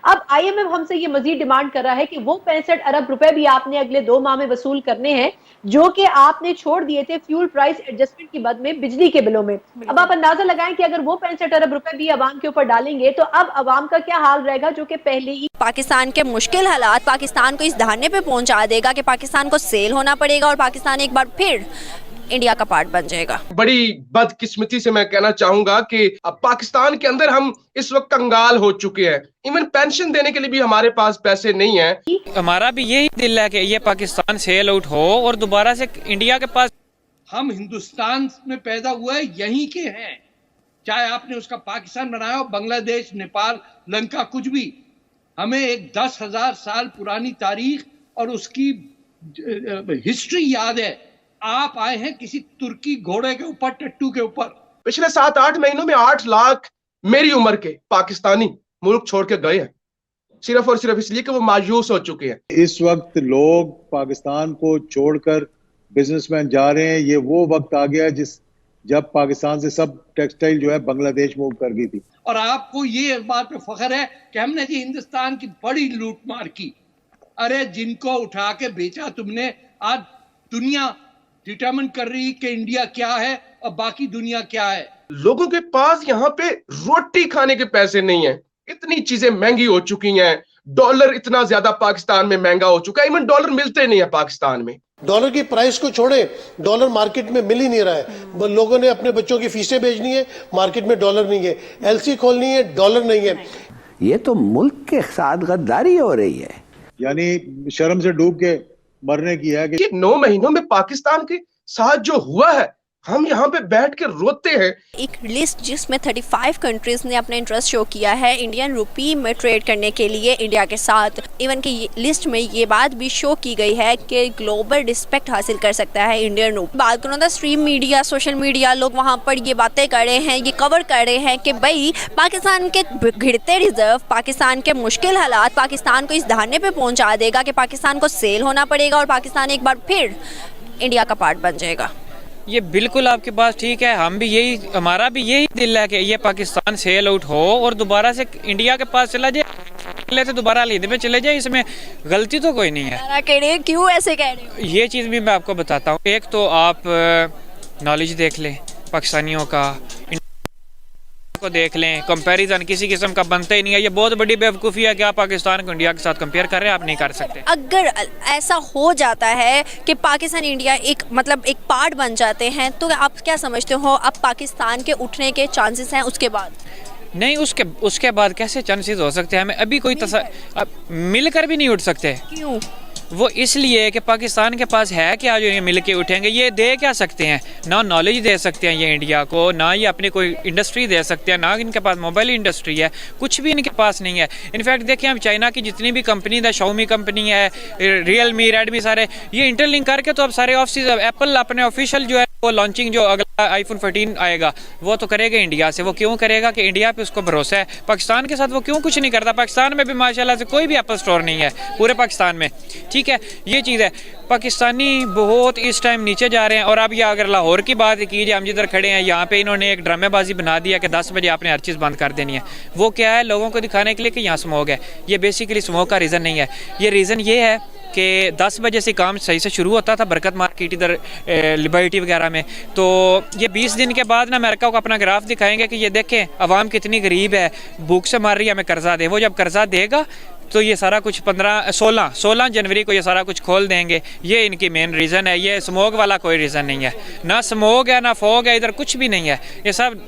अब आईएमएफ हमसे ये मजीद डिमांड कर रहा है कि वो 65 अरब रुपए भी आपने अगले 2 माह में वसूल करने हैं, जो कि आपने छोड़ दिए थे फ्यूल प्राइस एडजस्टमेंट की बद में बिजली के बिलों में। अब आप अंदाजा लगाएं कि अगर वो 65 अरब रुपए भी अवाम के ऊपर डालेंगे तो अब अवाम का क्या हाल रहेगा, जो कि पहले ही पाकिस्तान के मुश्किल हालात पाकिस्तान को इस दहाने पे पहुंचा देगा कि पाकिस्तान को सेल होना पड़ेगा और पाकिस्तान एक बार फिर इंडिया का पार्ट बन जाएगा। बड़ी बदकिस्मती से मैं कहना चाहूंगा कि अब पाकिस्तान के अंदर हम इस वक्त कंगाल हो चुके हैं। इवन पेंशन देने के लिए भी हमारे पास पैसे नहीं है। हमारा भी यही दिल है कि ये पाकिस्तान सेल आउट हो और दोबारा से इंडिया के पास। हम हिंदुस्तान में पैदा हुए यहीं के हैं, चाहे आपने उसका पाकिस्तान बनाया हो, बांग्लादेश, नेपाल, लंका, कुछ भी। हमें एक 10,000 साल पुरानी तारीख और उसकी हिस्ट्री याद है। आप आए हैं किसी तुर्की घोड़े के ऊपर, टट्टू के ऊपर। पिछले 7-8 महीनों में 8 लाख मेरी उम्र के पाकिस्तानी मुल्क छोड़ के गए हैं, सिर्फ और सिर्फ इसलिए कि वो मायूस हो चुके हैं। इस वक्त लोग पाकिस्तान को छोड़कर बिजनेसमैन जा रहे हैं। ये वो वक्त आ गया जब पाकिस्तान से सब टेक्सटाइल जो है बांग्लादेश मूव कर गई थी। और आपको ये इस बात पे फख्र है कि हमने जी हिंदुस्तान की बड़ी लूट मार की। अरे जिनको उठा के बेचा तुमने, आज दुनिया डिटरमिन कर रही कि इंडिया क्या है और बाकी दुनिया क्या है। लोगों के पास यहाँ पे रोटी खाने के पैसे नहीं है। इतनी चीजें महंगी हो चुकी हैं, डॉलर इतना ज्यादा पाकिस्तान में महंगा हो चुका है, इवन डॉलर मिलते नहीं है पाकिस्तान में। डॉलर की प्राइस को छोड़े, डॉलर मार्केट में मिल ही नहीं रहा है। लोगों ने अपने बच्चों की फीसें भेजनी है, मार्केट में डॉलर नहीं है। एलसी खोलनी है, डॉलर नहीं है। ये तो मुल्क के साथ गद्दारी हो रही है, यानी शर्म से डूब के मरने की है कि 9 महीनों में पाकिस्तान के साथ जो हुआ है, हम यहाँ पे बैठ के रोते हैं। एक लिस्ट जिसमें 35 कंट्रीज ने अपना इंटरेस्ट शो किया है इंडियन रुपी में ट्रेड करने के लिए इंडिया के साथ। इवन की लिस्ट में ये बात भी शो की गई है कि ग्लोबल रिस्पेक्ट हासिल कर सकता है इंडियन रुपी। बात करूँ तो स्ट्रीम मीडिया, सोशल मीडिया, लोग वहाँ पर ये बातें कर रहे हैं, ये कवर कर रहे हैं कि भाई पाकिस्तान के गिरते रिजर्व, पाकिस्तान के मुश्किल हालात पाकिस्तान को इस दहाने पे पहुँचा देगा कि पाकिस्तान को सेल होना पड़ेगा और पाकिस्तान एक बार फिर इंडिया का पार्ट बन जाएगा। ये बिल्कुल आपकी बात ठीक है। हमारा भी यही दिल है कि ये पाकिस्तान सेल आउट हो और दोबारा से इंडिया के पास चला जाए, तो दोबारा लीद में चले जाए। इसमें गलती तो कोई नहीं है। क्यों ऐसे कह रहे हो? ये चीज़ भी मैं आपको बताता हूँ। एक तो आप नॉलेज देख लें पाकिस्तानियों का, को देख लें, कंपैरिजन किसी किस्म का बनता ही नहीं है। ये बहुत बड़ी बेवकूफ़ी है कि आप पाकिस्तान को इंडिया के साथ कंपेयर कर रहे हैं। आप नहीं कर सकते। अगर ऐसा हो जाता है कि पाकिस्तान इंडिया एक पार्ट बन जाते हैं तो आप क्या समझते हो अब पाकिस्तान के उठने के चांसेस हैं उसके बाद? नहीं, उसके बाद कैसे चांसेस हो सकते हैं? हमें अभी कोई मिलकर भी नहीं उठ सकते। क्यों? वो इसलिए कि पाकिस्तान के पास है क्या जो ये मिल के उठेंगे? ये दे क्या सकते हैं? ना नॉलेज दे सकते हैं ये इंडिया को, ना ये अपनी कोई इंडस्ट्री दे सकते हैं, ना इनके पास मोबाइल इंडस्ट्री है, कुछ भी इनके पास नहीं है। इनफैक्ट देखिए, हम चाइना की जितनी भी कंपनी है, शाओमी कंपनी है, रियलमी, रेडमी, सारे ये इंटरलिंक करके तो अब सारे ऑफिस, एप्पल अपने ऑफिशियल जो है वो लॉन्चिंग जो अगला आईफोन 14 आएगा वो तो करेगा इंडिया से। वो क्यों करेगा? कि इंडिया पे उसको भरोसा है। पाकिस्तान के साथ वो क्यों कुछ नहीं करता? पाकिस्तान में भी माशाल्लाह से कोई भी एप्पल स्टोर नहीं है पूरे पाकिस्तान में। ठीक है, ये चीज़ है। पाकिस्तानी बहुत इस टाइम नीचे जा रहे हैं। और अब ये अगर लाहौर की बात कीजिए, हम जिधर खड़े हैं यहाँ पे इन्होंने एक ड्रामेबाजी बना दिया कि 10 बजे आपने हर चीज़ बंद कर देनी है। वो क्या है? लोगों को दिखाने के लिए कि यहाँ स्मोक है। ये बेसिकली स्मोक का रीज़न नहीं है। ये रीज़न ये है कि 10 बजे से काम सही से शुरू होता था बरकत मार्केट इधर लिबर्टी वगैरह में। तो ये 20 दिन के बाद ना अमेरिका को अपना ग्राफ दिखाएंगे कि ये देखें अवाम कितनी गरीब है, भूख से मार रही है, हमें कर्जा दे। वो जब कर्जा देगा तो ये सारा कुछ 16 जनवरी को ये सारा कुछ खोल देंगे। ये इनकी मेन रीज़न है। ये स्मोक वाला कोई रीज़न नहीं है। ना स्मोक है, ना फॉग है, इधर कुछ भी नहीं है। ये सब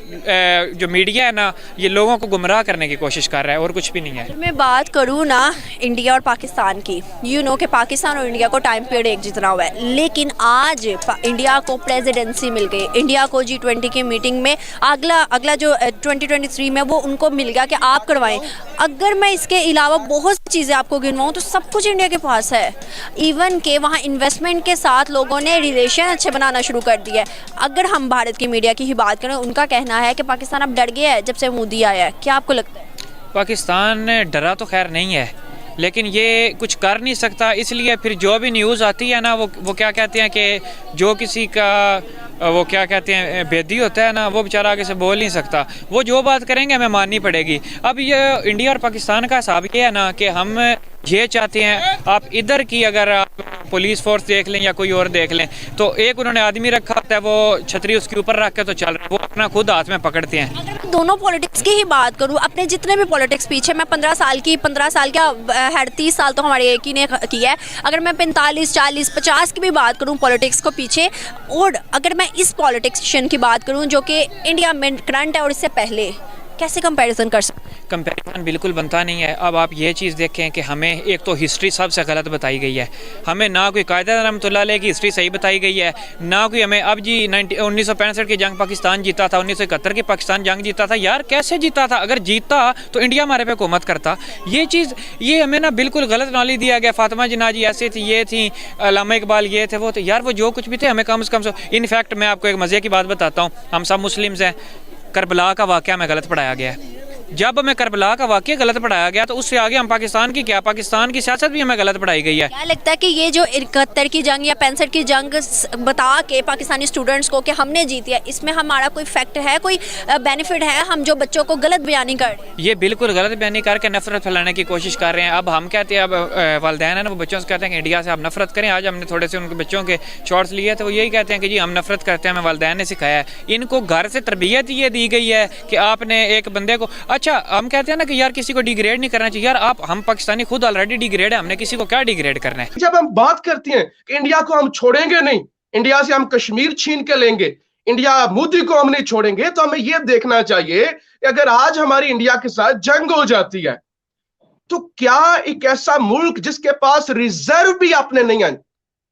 जो मीडिया है ना, ये लोगों को गुमराह करने की कोशिश कर रहा है और कुछ भी नहीं है। मैं बात करूँ ना इंडिया और पाकिस्तान की, कि पाकिस्तान और इंडिया को टाइम पीरियड एक जितना हुआ है, लेकिन आज इंडिया को प्रेसिडेंसी मिल गई। इंडिया को G20 की मीटिंग में अगला जो 2023 में वो उनको मिल गया कि आप करवाएं। अगर मैं इसके अलावा बहुत चीज़ें आपको गिनवाऊँ तो सब कुछ इंडिया के पास है। इवन के वहाँ इन्वेस्टमेंट के साथ लोगों ने रिलेशन अच्छे बनाना शुरू कर दिया है। अगर हम भारत की मीडिया की ही बात करें, उनका कहना है कि पाकिस्तान अब डर गया है जब से मोदी आया है। क्या आपको लगता है? पाकिस्तान डरा तो खैर नहीं है, लेकिन ये कुछ कर नहीं सकता। इसलिए फिर जो भी न्यूज़ आती है ना, वो क्या कहते हैं कि जो किसी का वो क्या कहते हैं बेदी होता है ना, वो बेचारा आगे से बोल नहीं सकता, वो जो बात करेंगे हमें माननी पड़ेगी। अब ये इंडिया और पाकिस्तान का हिसाब ये है ना कि हम ये चाहते हैं, आप इधर की अगर आप पुलिस फोर्स देख लें या कोई और देख लें, तो एक उन्होंने आदमी रखा होता है, वो छतरी उसके ऊपर रख के तो चल रहा है, वो अपना खुद हाथ में पकड़ते हैं। अगर मैं दोनों पॉलिटिक्स की ही बात करूं, अपने जितने भी पॉलिटिक्स पीछे, मैं 15 साल क्या है, 30 साल तो हमारे एक ही ने किया है, अगर मैं 45, 40, 50 की भी बात करूं पॉलिटिक्स को पीछे, और अगर मैं इस पॉलिटिशियन की बात करूं जो कि इंडिया में करंट है और इससे पहले, कैसे कंपैरिजन कर सकते? कंपैरिजन बिल्कुल बनता नहीं है। अब आप ये चीज़ देखें कि हमें एक तो हिस्ट्री सबसे गलत बताई गई है, हमें ना कोई कायदा रहमतुल्लाह अलैह की हिस्ट्री सही बताई गई है, ना कोई हमें अब जी 1965 की जंग पाकिस्तान जीता था, 1971 की पाकिस्तान जंग जीता था, यार कैसे जीता था? अगर जीता तो इंडिया हमारे पे हुकूमत करता। ये चीज़ ये हमें ना बिल्कुल गलत नॉलेज दिया गया। फातिमा जिन्ना ऐसे थी, ये थी, अल्लामा इकबाल ये थे, वो थे, यार वो जो कुछ भी थे हमें कम से कम। इनफैक्ट मैं आपको एक मज़े की बात बताता हूँ, हम सब मुस्लिम्स हैं, करबला का वाक़या हमें गलत पढ़ाया गया है। जब हमें करबला का वाक़या गलत पढ़ाया गया तो उससे आगे हम पाकिस्तान की क्या, पाकिस्तान की सियासत भी हमें गलत पढ़ाई गई है। क्या लगता है कि ये जो 71 की जंग या 65 की जंग बता के पाकिस्तानी स्टूडेंट्स को कि हमने जीती है, इसमें हमारा कोई फैक्ट है, कोई बेनिफिट है? हम जो बच्चों को गलत बयानी कर रहे हैं, ये बिल्कुल गलत बयानी करके नफरत फैलाने की कोशिश कर रहे हैं। अब हम कहते हैं, अब वालिदैन है ना, वो बच्चों से कहते हैं कि इंडिया से आप नफरत करें। आज हमने थोड़े से उनके बच्चों के शॉर्ट्स लिए थे, वो यही कहते हैं कि जी हम नफरत करते हैं, हमें वालिदैन ने सिखाया है। इनको घर से तरबियत ये दी गई है कि आपने एक बंदे को, अच्छा हम कहते हैं कि यार किसी को डिग्रेड नहीं करना चाहिए। यार हम पाकिस्तानी खुद ऑलरेडी डिग्रेड है, हमने किसी को क्या डिग्रेड करना है? जब हम बात करते हैं कि इंडिया को हम छोड़ेंगे नहीं, इंडिया से हम कश्मीर छीन के लेंगे, इंडिया मोदी को हम नहीं छोड़ेंगे, तो हमें यह देखना चाहिए कि अगर आज हमारी इंडिया के साथ जंग हो जाती है तो क्या एक ऐसा मुल्क जिसके पास रिजर्व भी अपने नहीं है,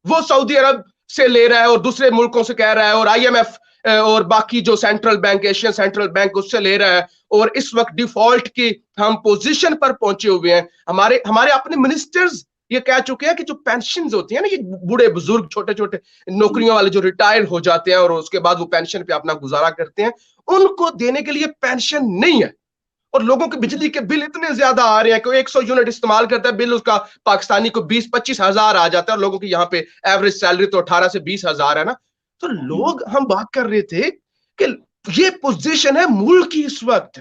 वो सऊदी अरब से ले रहा है और दूसरे मुल्कों से कह रहा है, और IMF और बाकी जो central bank, Asian central bank, उससे ले रहा है, और इस वक्त डिफॉल्ट की हम पोजीशन पर पहुंचे हुए हैं। हमारे अपने मिनिस्टर्स ये कह चुके हैं कि जो पेंशन होती है ना, ये बूढ़े बुजुर्ग छोटे छोटे नौकरियों वाले जो रिटायर हो जाते हैं और उसके बाद वो पेंशन पे अपना गुजारा करते हैं, उनको देने के लिए पेंशन नहीं है। और लोगों के बिजली के बिल इतने ज्यादा आ रहे हैं कि 100 यूनिट इस्तेमाल करता है, बिल उसका पाकिस्तानी को 20-25 हजार आ जाता है, और लोगों की यहाँ पे एवरेज सैलरी तो 18 से 20 हजार है ना। तो लोग, हम बात कर रहे थे कि ये पोजीशन है मुल्क की इस वक्त।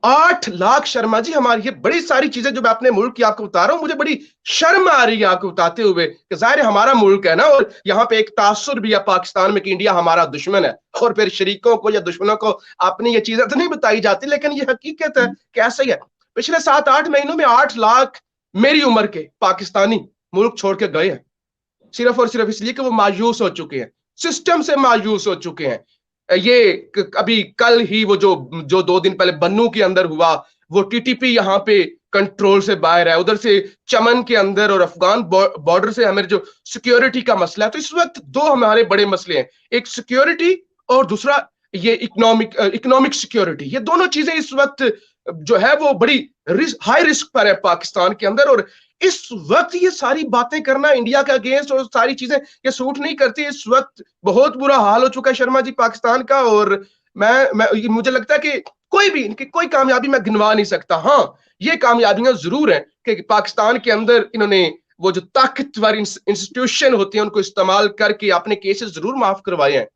8 लाख, शर्मा जी, हमारी ये बड़ी सारी चीजें जो मैं अपने मुल्क की आपको बता रहा हूं, मुझे बड़ी शर्म आ रही है आपको बताते हुए कि जाहिर है हमारा मुल्क है ना, और यहाँ पे एक तासुर भी है पाकिस्तान में कि इंडिया हमारा दुश्मन है, और फिर शरीकों को या दुश्मनों को अपनी ये चीजें तो नहीं बताई जाती, लेकिन ये हकीकत है। कैसे है, पिछले 7-8 महीनों में 8 लाख मेरी उम्र के पाकिस्तानी मुल्क छोड़ के गए हैं, सिर्फ और सिर्फ इसलिए कि वो मायूस हो चुके हैं, सिस्टम से मायूस हो चुके हैं। ये अभी कल ही वो जो 2 दिन पहले बन्नू के अंदर हुआ, वो TTP यहाँ पे कंट्रोल से बाहर है, उधर से चमन के अंदर और अफगान बॉर्डर से हमारे जो सिक्योरिटी का मसला है। तो इस वक्त 2 हमारे बड़े मसले हैं, एक सिक्योरिटी और दूसरा ये इकोनॉमिक सिक्योरिटी। ये दोनों चीजें इस वक्त जो है वो बड़ी हाई रिस्क पर है पाकिस्तान के अंदर, और इस वक्त ये सारी बातें करना इंडिया के अगेंस्ट और सारी चीजें ये सूट नहीं करती। इस वक्त बहुत बुरा हाल हो चुका है शर्मा जी पाकिस्तान का, और मुझे लगता है कि कोई कामयाबी मैं गिनवा नहीं सकता। हाँ, ये कामयाबियां जरूर हैं कि पाकिस्तान के अंदर इन्होंने वो जो ताकतवर इंस्टीट्यूशन होती है उनको इस्तेमाल करके अपने केसेस जरूर माफ करवाए हैं,